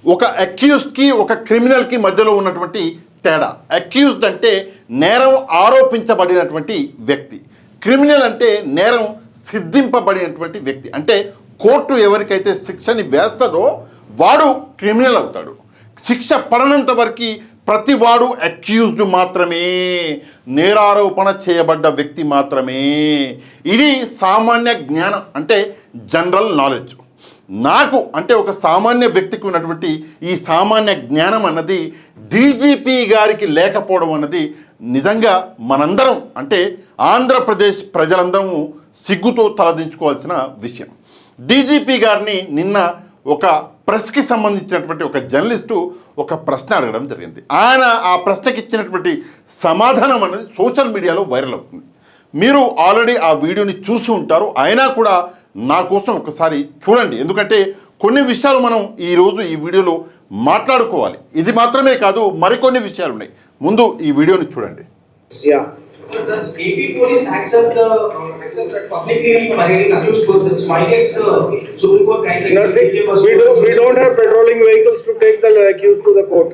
ఒక అక్యూజ్డ్కి ఒక క్రిమినల్కి మధ్యలో ఉన్నటువంటి తేడా. అక్యూజ్డ్ అంటే నేరం ఆరోపించబడినటువంటి వ్యక్తి, క్రిమినల్ అంటే నేరం సిద్ధింపబడినటువంటి వ్యక్తి. అంటే కోర్టు ఎవరికైతే శిక్షని వేస్తుందో వాడు క్రిమినల్ అవుతాడు. శిక్ష పడనంత వరకు ప్రతివాడు అక్యూజ్డ్ మాత్రమే, నేరారోపణ చేయబడ్డ వ్యక్తి మాత్రమే. ఇది సామాన్య జ్ఞానం, అంటే జనరల్ నాలెడ్జ్. నాకు అంటే ఒక సామాన్య వ్యక్తికి ఉన్నటువంటి ఈ సామాన్య జ్ఞానం అన్నది డీజీపీ గారికి లేకపోవడం అన్నది నిజంగా మనందరం అంటే ఆంధ్రప్రదేశ్ ప్రజలందరము సిగ్గుతో తలదించుకోవాల్సిన విషయం. డీజీపీ గారిని నిన్న ఒక ప్రెస్కి సంబంధించినటువంటి ఒక జర్నలిస్టు ఒక ప్రశ్న అడగడం జరిగింది. ఆయన ఆ ప్రశ్నకి ఇచ్చినటువంటి సమాధానం అనేది సోషల్ మీడియాలో వైరల్ అవుతుంది. మీరు ఆల్రెడీ ఆ వీడియోని చూసి ఉంటారు. అయినా కూడా నా కోసం ఒకసారి చూడండి, ఎందుకంటే కొన్ని విషయాలు మనం ఈరోజు ఈ వీడియోలో మాట్లాడుకోవాలి. ఇది మాత్రమే కాదు, మరికొన్ని విషయాలు ఉన్నాయి. ముందు ఈ వీడియోని చూడండి. So does AP police accept that publicly parading accused persons violates the Supreme Court guidelines? We don't have patrolling vehicles to take the accused to the court.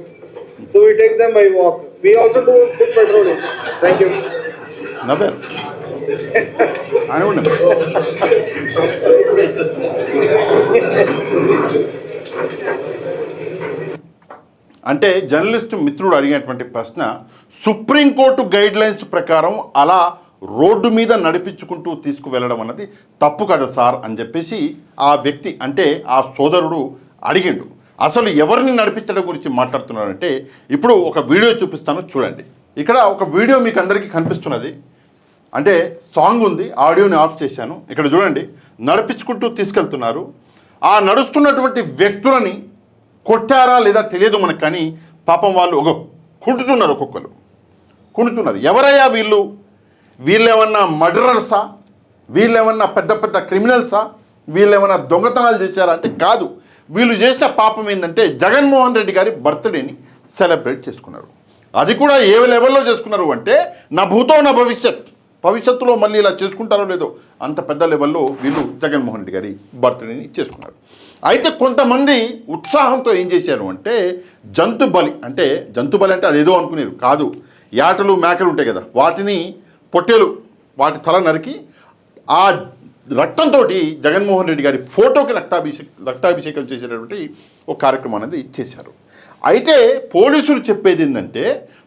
So we take them by walk. We also do patrolling. Thank you. Naber. I don't know. అంటే journalist మిత్రుడు అడిగినటువంటి ప్రశ్న, supreme court guidelines ప్రకారం అలా road మీద నడిపించుకుంటూ తీసుకువెళ్ళడం అన్నది తప్పు కదా సార్ అని చెప్పేసి ఆ వ్యక్తి అంటే ఆ సోదరుడు అడిగిండు. అసలు ఎవరిని నడిపించడం గురించి మాట్లాడుతున్నారంటే ఇప్పుడు ఒక వీడియో చూపిస్తాను చూడండి. ఇక్కడ ఒక వీడియో మీకు అందరికీ కనిపిస్తున్నది, అంటే సాంగ్ ఉంది, ఆడియోని ఆఫ్ చేశాను. ఇక్కడ చూడండి, నడిపించుకుంటూ తీసుకెళ్తున్నారు. ఆ నడుస్తున్నటువంటి వ్యక్తులని కొట్టారా లేదా తెలియదు మనకు, కానీ పాపం వాళ్ళు కుంటున్నారు, ఒక్కొక్కరు కుంటున్నారు. ఎవరయ్యా వీళ్ళు? వీళ్ళేమన్నా మర్డరర్సా? వీళ్ళేమన్నా పెద్ద పెద్ద క్రిమినల్సా? వీళ్ళేమన్నా దొంగతనాలు చేశారా అంటే కాదు. వీళ్ళు చేసిన పాపం ఏంటంటే జగన్మోహన్ రెడ్డి గారి బర్త్డేని సెలబ్రేట్ చేసుకున్నారు. అది కూడా ఏ లెవెల్లో చేసుకున్నారు అంటే నా భూతో నా భవిష్యత్తులో మళ్ళీ ఇలా చేసుకుంటారో లేదో అంత పెద్ద లెవెల్లో వీళ్ళు జగన్మోహన్ రెడ్డి గారి బర్త్డేని చేసుకున్నారు. అయితే కొంతమంది ఉత్సాహంతో ఏం చేశారు అంటే జంతు బలి అంటే అదేదో అనుకునేరు కాదు. యాటలు మేకలు ఉంటాయి కదా, వాటిని పొట్టేలు వాటి తల నరికి ఆ రక్తంతో జగన్మోహన్ రెడ్డి గారి ఫోటోకి రక్తాభిషేకం చేసేటటువంటి ఒక కార్యక్రమం అనేది చేశారు. అయితే పోలీసులు చెప్పేది ఏంటంటే,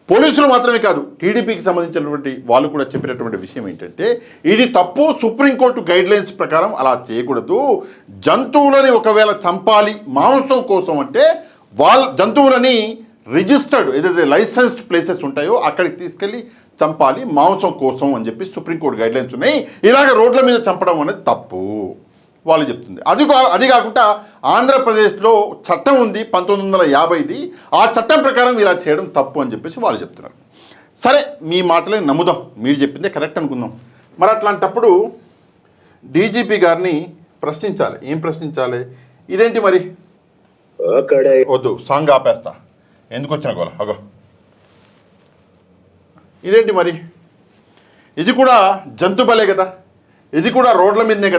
పోలీసులు మాత్రమే కాదు టీడీపీకి సంబంధించినటువంటి వాళ్ళు కూడా చెప్పినటువంటి విషయం ఏంటంటే ఇది తప్పు, సుప్రీంకోర్టు గైడ్లైన్స్ ప్రకారం అలా చేయకూడదు. జంతువులని ఒకవేళ చంపాలి మాంసం కోసం అంటే జంతువులని రిజిస్టర్డ్ ఏదైతే లైసెన్స్డ్ ప్లేసెస్ ఉంటాయో అక్కడికి తీసుకెళ్ళి చంపాలి మాంసం కోసం అని చెప్పి సుప్రీంకోర్టు గైడ్లైన్స్ ఉన్నాయి. ఇలాగ రోడ్ల మీద చంపడం అనేది తప్పు వాళ్ళు చెప్తుంది. అది కాకుండా ఆంధ్రప్రదేశ్లో చట్టం ఉంది 1950ది, ఆ చట్టం ప్రకారం ఇలా చేయడం తప్పు అని చెప్పేసి వాళ్ళు చెప్తున్నారు. సరే, మీ మాటలే నమ్ముదాం, మీరు చెప్పిందే కరెక్ట్ అనుకుందాం. మరి అట్లాంటప్పుడు డీజీపీ గారిని ప్రశ్నించాలి. ఏం ప్రశ్నించాలి? ఇదేంటి మరి? వద్దు, సాంగ్ ఆపేస్తా, ఎందుకు వచ్చిన గోల. ఇదేంటి మరి? ఇది కూడా జంతు బలే కదా, ఇది కూడా రోడ్ల మీదనే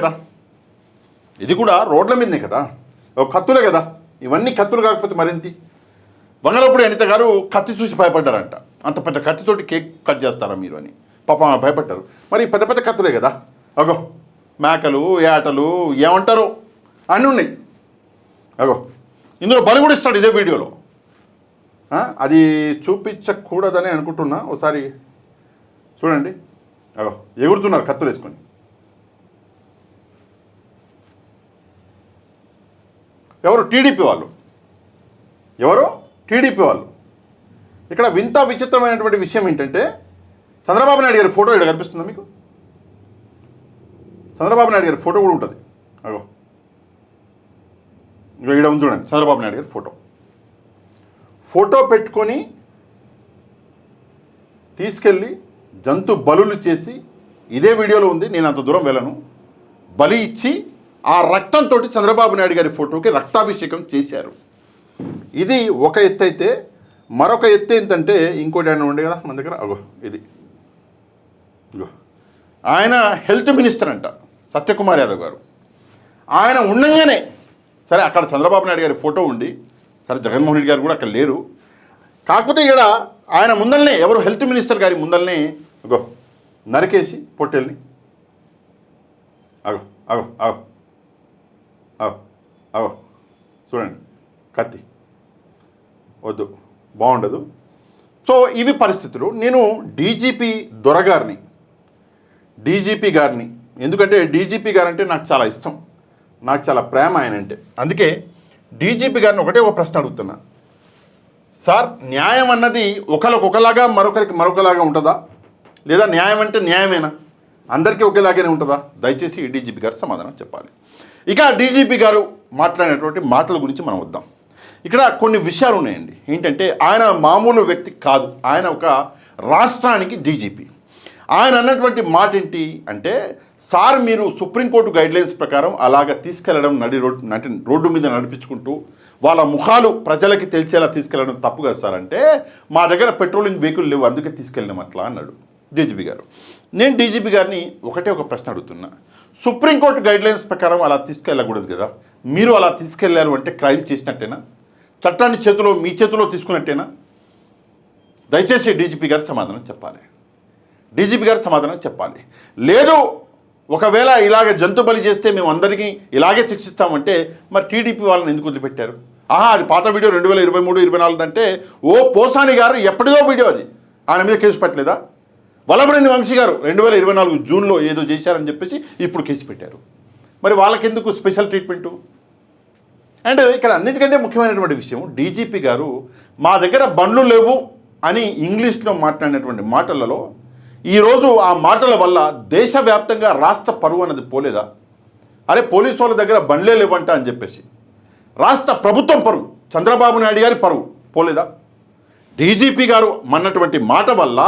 కదా, కత్తులే కదా, ఇవన్నీ కత్తులు కాకపోతే మరేంటి? వంగలపూడి అనిత గారు కత్తి చూసి భయపడ్డారంట. అంత పెద్ద కత్తితోటి కేక్ కట్ చేస్తారా మీరు అని పాపం భయపడ్డారు. మరి పెద్ద పెద్ద కత్తులే కదా, మేకలు ఏటలు ఏమంటారో అన్నీ ఉన్నాయి. ఇందులో బలి కూడా ఇస్తాడు ఇదే వీడియోలో. అది చూపించకూడదని అనుకుంటున్నా, ఒకసారి చూడండి. ఎగురుతున్నారు కత్తులు వేసుకొని. ఎవరు? టీడీపీ వాళ్ళు. ఇక్కడ వింత విచిత్రమైనటువంటి విషయం ఏంటంటే చంద్రబాబు నాయుడు గారి ఫోటో ఇక్కడ కనిపిస్తుందా మీకు? చంద్రబాబు నాయుడు గారి ఫోటో కూడా ఉంటుంది. ఇక్కడ ఉంది చూడండి, చంద్రబాబు నాయుడు గారి ఫోటో పెట్టుకొని తీసుకెళ్ళి జంతు బలులు చేసి, ఇదే వీడియోలో ఉంది, నేను అంత దూరం వెళ్ళను, బలి ఇచ్చి ఆ రక్తంతో చంద్రబాబు నాయుడు గారి ఫోటోకి రక్తాభిషేకం చేశారు. ఇది ఒక ఎత్తు అయితే, మరొక ఎత్తు ఏంటంటే ఇంకోటి ఆయన ఉండే కదా మన దగ్గర, ఇది ఆయన హెల్త్ మినిస్టర్ అంట, సత్యకుమార్ యాదవ్ గారు. ఆయన ఉండగానే సరే అక్కడ చంద్రబాబు నాయుడు గారి ఫోటో ఉండి సరే జగన్మోహన్ రెడ్డి గారు కూడా అక్కడ లేరు. కాకపోతే ఇక్కడ ఆయన ముందల్నే ఎవరు హెల్త్ మినిస్టర్ గారి ముందల్నే అగో నరికేసి పొట్టెల్ని అగో అగో అగో అగో అగో చూడండి కత్తి వద్దు, బాగుండదు. సో ఇవి పరిస్థితులు. నేను డీజీపీ గారిని ఎందుకంటే డీజీపీ గారు అంటే నాకు చాలా ఇష్టం, నాకు చాలా ప్రేమ ఆయన అంటే. అందుకే డీజీపీ గారిని ఒకటే ఒక ప్రశ్న అడుగుతున్నా. సార్, న్యాయం అన్నది ఒకరికొకలాగా మరొకరికి మరొకలాగా ఉంటుందా, లేదా న్యాయం అంటే న్యాయమేనా, అందరికీ ఒకేలాగానే ఉంటుందా? దయచేసి డీజీపీ గారు సమాధానం చెప్పాలి. ఇక డీజీపీ గారు మాట్లాడినటువంటి మాటల గురించి మనం వద్దాం. ఇక్కడ కొన్ని విషయాలు ఉన్నాయండి. ఏంటంటే ఆయన మామూలు వ్యక్తి కాదు, ఆయన ఒక రాష్ట్రానికి డీజీపీ. ఆయన అన్నటువంటి మాట ఏంటి అంటే, సార్ మీరు సుప్రీంకోర్టు గైడ్లైన్స్ ప్రకారం అలాగ తీసుకెళ్లడం రోడ్డు మీద నడిపించుకుంటూ వాళ్ళ ముఖాలు ప్రజలకి తెలిసేలా తీసుకెళ్లడం తప్పు కదా సార్ అంటే, మా దగ్గర పెట్రోలింగ్ వెహికల్ లేవు అందుకే తీసుకెళ్ళినాం అట్లా అన్నాడు డీజీపీ గారు. నేను డీజీపీ గారిని ఒకటే ఒక ప్రశ్న అడుగుతున్నా. సుప్రీంకోర్టు గైడ్లైన్స్ ప్రకారం అలా తీసుకెళ్ళకూడదు కదా, మీరు అలా తీసుకెళ్లారు అంటే క్రైమ్ చేసినట్టేనా, చట్టాన్ని మీ చేతిలో తీసుకున్నట్టేనా? దయచేసి డీజీపీ గారు సమాధానం చెప్పాలి. లేదు ఒకవేళ ఇలాగ జంతు బలి చేస్తే మేము అందరికీ ఇలాగే శిక్షిస్తామంటే మరి టీడీపీ వాళ్ళని ఎందుకు వదిలిపెట్టారు? అది పాత వీడియో 2023-24 అంటే పోసాని గారు ఎప్పటిదో వీడియో, అది ఆయన మీద కేసు పెట్టలేదా? వల్లభనేని వంశీ గారు 2024 జూన్లో ఏదో చేశారని చెప్పేసి ఇప్పుడు కేసు పెట్టారు. మరి వాళ్ళకెందుకు స్పెషల్ ట్రీట్మెంటు? అండ్ ఇక్కడ అన్నిటికంటే ముఖ్యమైనటువంటి విషయం, డీజీపీ గారు మా దగ్గర బండ్లు లేవు అని ఇంగ్లీష్లో మాట్లాడినటువంటి మాటలలో ఈరోజు ఆ మాటల వల్ల దేశవ్యాప్తంగా రాష్ట్ర పరువు అన్నది పోలేదా? అరే పోలీసు వాళ్ళ దగ్గర బండ్లే లేవంట అని చెప్పేసి రాష్ట్ర ప్రభుత్వం పరువు, చంద్రబాబు నాయుడు గారి పరువు పోలేదా? డీజీపీ గారు అన్నటువంటి మాట వల్ల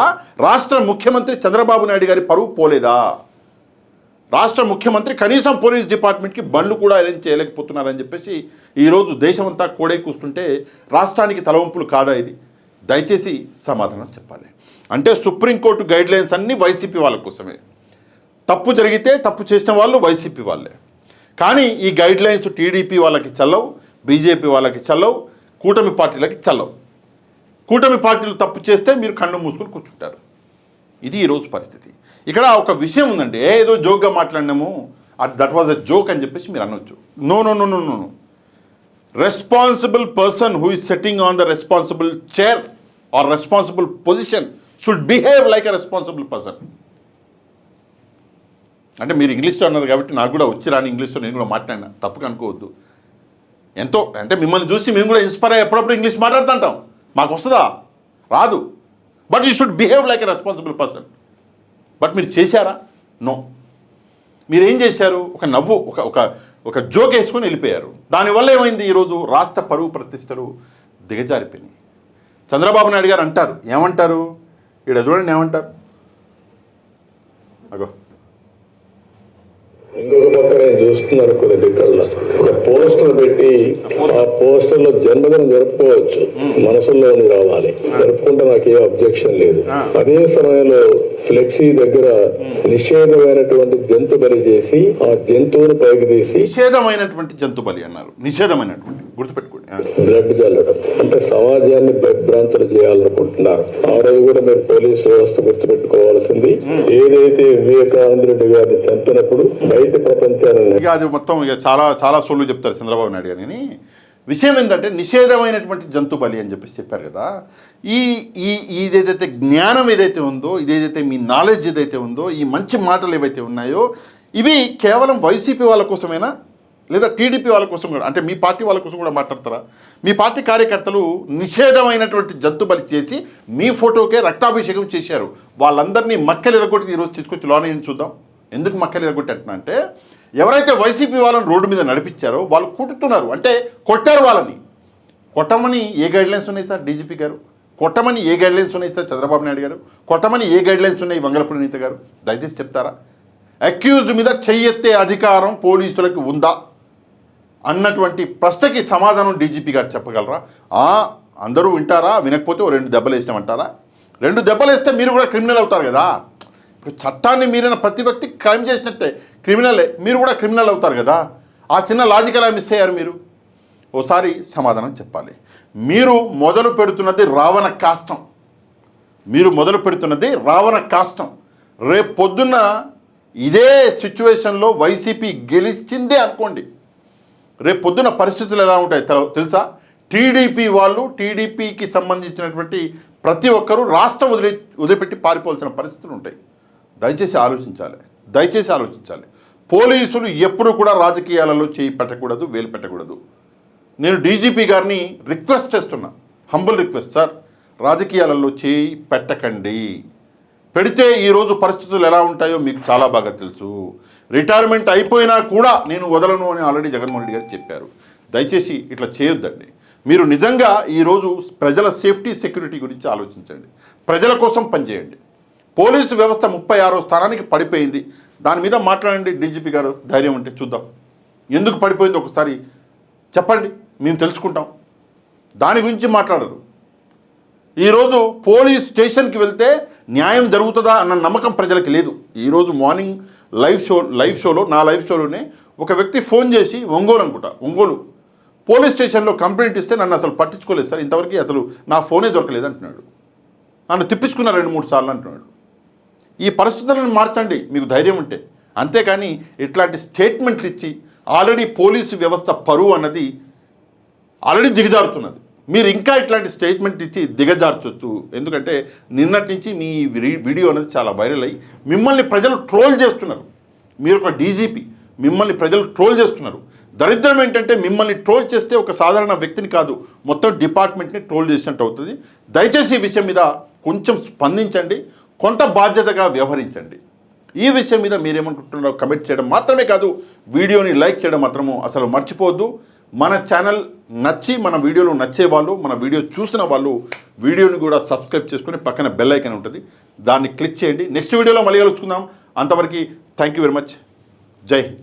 రాష్ట్ర ముఖ్యమంత్రి చంద్రబాబు నాయుడు గారి పరువు పోలేదా? రాష్ట్ర ముఖ్యమంత్రి కనీసం పోలీస్ డిపార్ట్మెంట్కి బండ్లు కూడా అరేంజ్ చేయలేకపోతున్నారని చెప్పేసి ఈరోజు దేశమంతా కోడే కూస్తుంటే రాష్ట్రానికి తలవంపులు కాదా ఇది? దయచేసి సమాధానం చెప్పాలి. అంటే సుప్రీంకోర్టు గైడ్లైన్స్ అన్నీ వైసీపీ వాళ్ళ కోసమే, తప్పు జరిగితే తప్పు చేసిన వాళ్ళు వైసీపీ వాళ్ళే. కానీ ఈ గైడ్లైన్స్ టీడీపీ వాళ్ళకి చల్లవు, బీజేపీ వాళ్ళకి చల్లవు, కూటమి పార్టీలకి చల్లవు. కూటమి పార్టీలు తప్పు చేస్తే మీరు కళ్ళు మూసుకొని కూర్చుంటారు. ఇది ఈరోజు పరిస్థితి. ఇక్కడ ఒక విషయం ఉందండి, ఏదో జోక్గా మాట్లాడినాము, దట్ వాజ్ అ జోక్ అని చెప్పేసి మీరు అనొచ్చు. No no no no no responsible person who is setting on the responsible chair or responsible position should behave like a responsible person. అంటే మీరు ఇంగ్లీష్లో అన్నారు కాబట్టి నాకు కూడా వచ్చి రాని ఇంగ్లీష్లో నేను కూడా మాట్లాడినా, తప్పుగా అనుకోవద్దు. ఎంతో అంటే మిమ్మల్ని చూసి మేము కూడా ఇన్స్పైర్ అయ్యి ఎప్పుడప్పుడు ఇంగ్లీష్ మాట్లాడుతుంటాం, మాకు వస్తుందా? రాదు. But you should behave like a responsible person. But మీరు చేశారా? నో. మీరేం చేశారు? ఒక నవ్వు, ఒక జోక్ వేసుకొని వెళ్ళిపోయారు. దానివల్ల ఏమైంది? ఈరోజు రాష్ట్ర పరువు ప్రతిష్టలు దిగజారిపోయినాయి. చంద్రబాబు నాయుడు గారు అంటారు, ఏమంటారు? ఇక్కడ చూడండి ఏమంటారు, అగో ఇంకొక పక్క నేను చూస్తున్నారు కొన్ని దిక్కల్లో ఒక పోస్టర్ పెట్టి ఆ పోస్టర్ లో జన్మదినం జరుపుకోవచ్చు, మనసుల్లోని రావాలి, జరుపుకుంటే నాకు ఏ అబ్జెక్షన్ లేదు. అదే సమయంలో ఫ్లెక్సీ దగ్గర నిషేధమైనటువంటి జంతు బలి చేసి ఆ జంతువును పైకి తీసి నిషేధమైనటువంటి జంతు బలి అన్నారు, నిషేధమైనటువంటి గుర్తుపెట్టుకోండి, బ్లడ్ చల్లడం అంటే సమాజాన్ని భ్రాంతులు చేయాలనుకుంటున్నారు. ఆ రోజు కూడా మీరు పోలీసు వ్యవస్థ గుర్తుపెట్టుకోవాల్సింది, ఏదైతే వివేకానంద రెడ్డి గారిని చంపినప్పుడు బయట ప్రపంచాన్ని ఇక అది మొత్తం ఇక చాలా చాలా సోళ్ళు చెప్తారు చంద్రబాబు నాయుడు గారిని. విషయం ఏంటంటే నిషేధమైనటువంటి జంతు బలి అని చెప్పేసి చెప్పారు కదా. ఇదేదైతే జ్ఞానం ఏదైతే ఉందో, ఇదేదైతే మీ నాలెడ్జ్ ఏదైతే ఉందో, ఈ మంచి మాటలు ఏవైతే ఉన్నాయో, ఇవి కేవలం వైసీపీ వాళ్ళ కోసమేనా, లేదా టీడీపీ వాళ్ళ కోసం కూడా, అంటే మీ పార్టీ వాళ్ళ కోసం కూడా మాట్లాడతారా? మీ పార్టీ కార్యకర్తలు నిషేధమైనటువంటి జంతు బలి చేసి మీ ఫోటోకే రక్తాభిషేకం చేశారు. వాళ్ళందరినీ మక్కలు ఎరగొట్టి ఈరోజు తీసుకొచ్చి లోన చూద్దాం. ఎందుకు మక్కలు ఎరగొట్టి అంటున్నా అంటే, ఎవరైతే వైసీపీ వాళ్ళని రోడ్డు మీద నడిపించారో వాళ్ళు కొట్టుతున్నారు, అంటే కొట్టారు వాళ్ళని. కొట్టమని ఏ గైడ్లైన్స్ ఉన్నాయి సార్ డీజీపీ గారు? కొట్టమని ఏ గైడ్లైన్స్ ఉన్నాయి సార్ చంద్రబాబు నాయుడు గారు? కొట్టమని ఏ గైడ్లైన్స్ ఉన్నాయి వంగలపూడి అనిత గారు? దయచేసి చెప్తారా? అక్యూజ్డ్ మీద చెయ్యెత్తే అధికారం పోలీసులకు ఉందా అన్నటువంటి ప్రశ్నకి సమాధానం డీజీపీ గారు చెప్పగలరా? అందరూ వింటారా? వినకపోతే 2 దెబ్బలు వేసినామంటారా? 2 దెబ్బలు వేస్తే మీరు కూడా క్రిమినల్ అవుతారు కదా. ఇప్పుడు చట్టాన్ని మీరైన ప్రతి వ్యక్తి క్రైమ్ చేసినట్టే క్రిమినలే, మీరు కూడా క్రిమినల్ అవుతారు కదా. ఆ చిన్న లాజిక్ ఎలా మిస్ అయ్యారు మీరు? ఓసారి సమాధానం చెప్పాలి. మీరు మొదలు పెడుతున్నది రావణ కాష్టం. రేపు పొద్దున్న ఇదే సిచ్యువేషన్లో వైసీపీ గెలిచిందే అనుకోండి, రేపు పొద్దున్న పరిస్థితులు ఎలా ఉంటాయి తెలుసా? టీడీపీ వాళ్ళు, టీడీపీకి సంబంధించినటువంటి ప్రతి ఒక్కరూ రాష్ట్రం వదిలిపెట్టి పారిపోవాల్సిన పరిస్థితులు ఉంటాయి. దయచేసి ఆలోచించాలి. పోలీసులు ఎప్పుడు కూడా రాజకీయాలలో చేయి పెట్టకూడదు, వేలు పెట్టకూడదు. నేను డీజీపీ గారిని రిక్వెస్ట్ చేస్తున్నా, హంబుల్ రిక్వెస్ట్, సార్ రాజకీయాలలో చేయి పెట్టకండి. పెడితే ఈరోజు పరిస్థితులు ఎలా ఉంటాయో మీకు చాలా బాగా తెలుసు. రిటైర్మెంట్ అయిపోయినా కూడా నేను వదలను అని ఆల్రెడీ జగన్మోహన్ రెడ్డి గారు చెప్పారు. దయచేసి ఇట్లా చేయొద్దండి. మీరు నిజంగా ఈరోజు ప్రజల సేఫ్టీ సెక్యూరిటీ గురించి ఆలోచించండి, ప్రజల కోసం పనిచేయండి. పోలీసు వ్యవస్థ 36వ స్థానానికి పడిపోయింది, దాని మీద మాట్లాడండి డీజీపీ గారు, ధైర్యం ఉంటే చూద్దాం. ఎందుకు పడిపోయింది ఒకసారి చెప్పండి, మేము తెలుసుకుంటాం. దాని గురించి మాట్లాడరు. ఈరోజు పోలీస్ స్టేషన్కి వెళ్తే న్యాయం జరుగుతుందా అన్న నమ్మకం ప్రజలకి లేదు. ఈరోజు మార్నింగ్ లైవ్ షోలోనే ఒక వ్యక్తి ఫోన్ చేసి ఒంగోలు పోలీస్ స్టేషన్లో కంప్లైంట్ ఇస్తే నన్ను అసలు పట్టించుకోలేదు సార్, ఇంతవరకు అసలు నా ఫోనే దొరకలేదు అంటున్నాడు. నన్ను తిప్పించుకున్నారు 2-3 సార్లు అంటున్నాడు. ఈ పరిస్థితులను మార్చండి మీకు ధైర్యం ఉంటే. అంతేకాని ఇట్లాంటి స్టేట్మెంట్లు ఇచ్చి ఆల్రెడీ పోలీసు వ్యవస్థ పరువు అన్నది ఆల్రెడీ దిగజారుతున్నది. మీరు ఇంకా ఇట్లాంటి స్టేట్మెంట్ ఇచ్చి దిగజార్చొచ్చు. ఎందుకంటే నిన్నటి నుంచి మీ వీడియో అనేది చాలా వైరల్ అయ్యి మిమ్మల్ని ప్రజలు ట్రోల్ చేస్తున్నారు. మీరు ఒక డీజీపీ, మిమ్మల్ని ప్రజలు ట్రోల్ చేస్తున్నారు. దరిద్రం ఏంటంటే మిమ్మల్ని ట్రోల్ చేస్తే ఒక సాధారణ వ్యక్తిని కాదు, మొత్తం డిపార్ట్మెంట్ని ట్రోల్ చేసినట్టు అవుతుంది. దయచేసి ఈ విషయం మీద కొంచెం స్పందించండి, కొంత బాధ్యతగా వ్యవహరించండి. ఈ విషయం మీద మీరేమనుకుంటున్నారో కమెంట్ చేయడం మాత్రమే కాదు, వీడియోని లైక్ చేయడం మాత్రము అసలు మర్చిపోవద్దు. మన ఛానల్ నచ్చి మన వీడియోలు నచ్చే వాళ్ళు, మన వీడియో చూసిన వాళ్ళు వీడియోని కూడా సబ్స్క్రైబ్ చేసుకుని పక్కన బెల్ ఐకాన్ ఉంటుంది, దాన్ని క్లిక్ చేయండి. నెక్స్ట్ వీడియోలో మళ్ళీ కలుసుకుందాం. అంతవరకు థ్యాంక్ యూ వెరీ మచ్. జై హింద్.